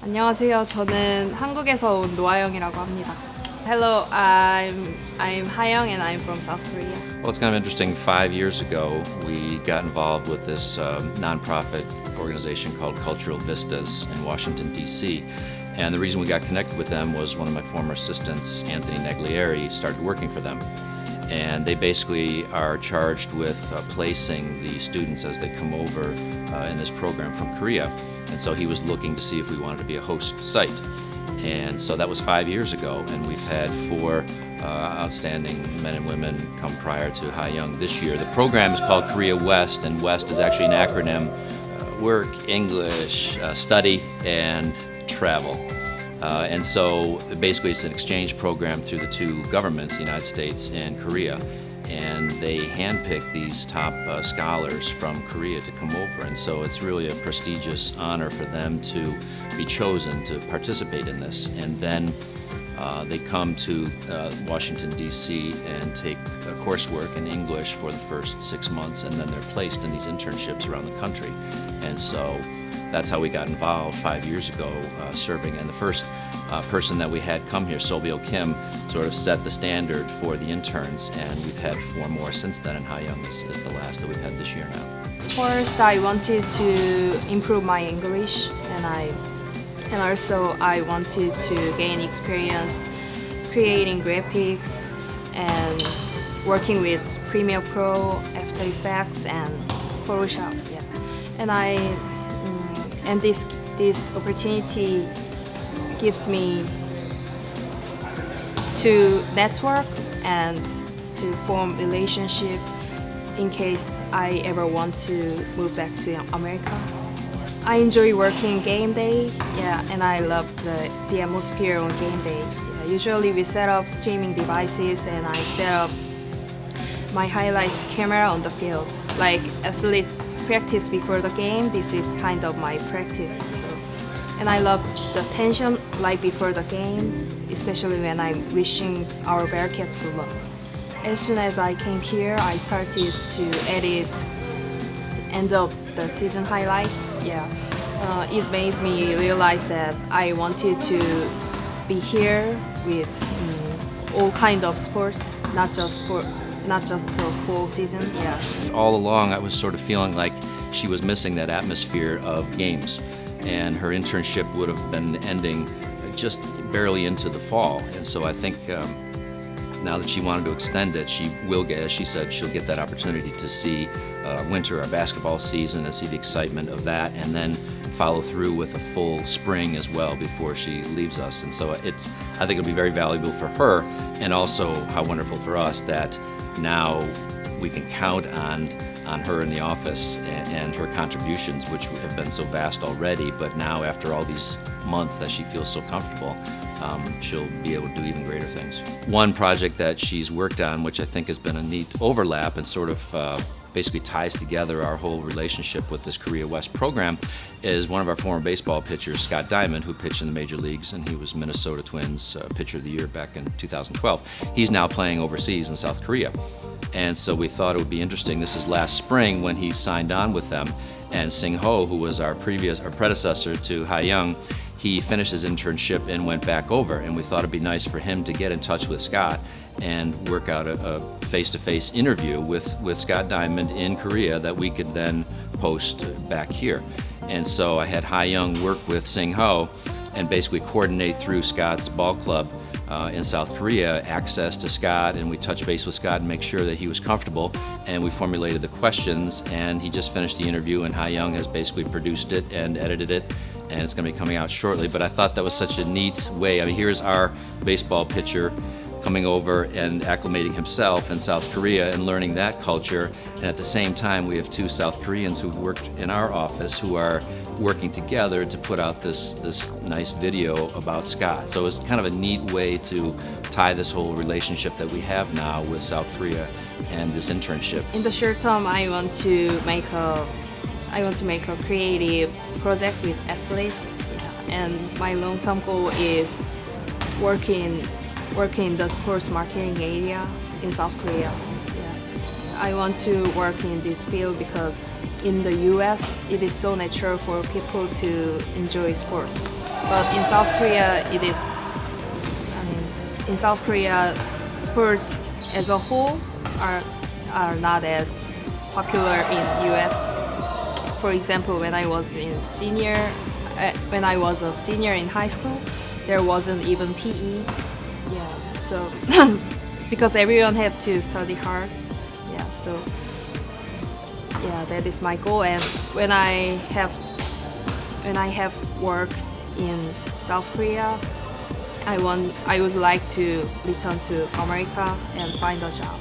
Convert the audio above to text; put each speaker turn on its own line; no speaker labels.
안녕하세요. 저는 한국에서 온 노아영이라고 합니다. Hello, I'm Hayoung and I'm from South Korea.
Well, it's kind of interesting. 5 years ago, we got involved with this nonprofit organization called Cultural Vistas in Washington, D.C. And the reason we got connected with them was one of my former assistants, Anthony Naglieri, started working for them. And they basically are charged with placing the students as they come over in this program from Korea. And so he was looking to see if we wanted to be a host site. And so that was 5 years ago, and we've had 4 outstanding men and women come prior to Hayoung this year. The program is called Korea West, and West is actually an acronym: work, English, study, and travel. And so basically it's an exchange program through the 2 governments, the United States and Korea. And they handpick these top scholars from Korea to come over. And so it's really a prestigious honor for them to be chosen to participate in this. And then they come to Washington, D.C. and take coursework in English for the first 6 months, and then they're placed in these internships around the country. And so that's how we got involved 5 years ago, serving. And the first person that we had come here, Sobyo Kim, sort of set the standard for the interns, and we've had 4 more since then, and Hayoung is the last that we've had this year now.
First, I wanted to improve my English, and also I wanted to gain experience creating graphics and working with Premiere Pro, After Effects, and Photoshop. Yeah, and this opportunity gives me to network and to form relationship in case I ever want to move back to America. I enjoy working game day, and I love the atmosphere on game day. Yeah, usually we set up streaming devices and I set up my highlights camera on the field. Like athlete practice before the game, this is kind of my practice. And I love the tension like before the game, especially when I'm wishing our Bearcats good luck. As soon as I came here, I started to edit the end of the season highlights. It made me realize that I wanted to be here with all kind of sports, not just for full season. Yeah.
All along, I was sort of feeling like she was missing that atmosphere of games. And her internship would have been ending just barely into the fall. And so I think now that she wanted to extend it, she will get, as she said, she'll get that opportunity to see winter, our basketball season, and see the excitement of that, and then follow through with a full spring as well before she leaves us. And so I think it'll be very valuable for her, and also how wonderful for us that now we can count on her in the office and her contributions, which have been so vast already, but now after all these months that she feels so comfortable, she'll be able to do even greater things. One project that she's worked on, which I think has been a neat overlap and sort of basically ties together our whole relationship with this Korea West program, is one of our former baseball pitchers, Scott Diamond, who pitched in the major leagues, and he was Minnesota Twins Pitcher of the Year back in 2012. He's now playing overseas in South Korea. And so we thought it would be interesting. This is last spring when he signed on with them, and Sing Ho, who was our predecessor to Hayoung, he finished his internship and went back over, and we thought it'd be nice for him to get in touch with Scott and work out a face-to-face interview with Scott Diamond in Korea that we could then post back here. And so I had Hayoung work with Sing Ho and basically coordinate through Scott's ball club in South Korea, access to Scott, and we touched base with Scott and make sure that he was comfortable, and we formulated the questions, and he just finished the interview, and Hayoung has basically produced it and edited it, and it's going to be coming out shortly. But I thought that was such a neat way. I mean, here's our baseball pitcher coming over and acclimating himself in South Korea and learning that culture, and at the same time we have 2 South Koreans who've worked in our office who are working together to put out this nice video about Scott. So it's kind of a neat way to tie this whole relationship that we have now with South Korea and this internship.
In the short term, I want to make a creative project with athletes, and my long-term goal is working in the sports marketing area in South Korea. I want to work in this field because in the US, it is so natural for people to enjoy sports. But in South Korea, in South Korea, sports as a whole are not as popular in U.S. For example, when I was a senior in high school, there wasn't even PE. Yeah, so because everyone had to study hard. Yeah, so yeah, that is my goal. And when I have worked in South Korea, I would like to return to America and find a job.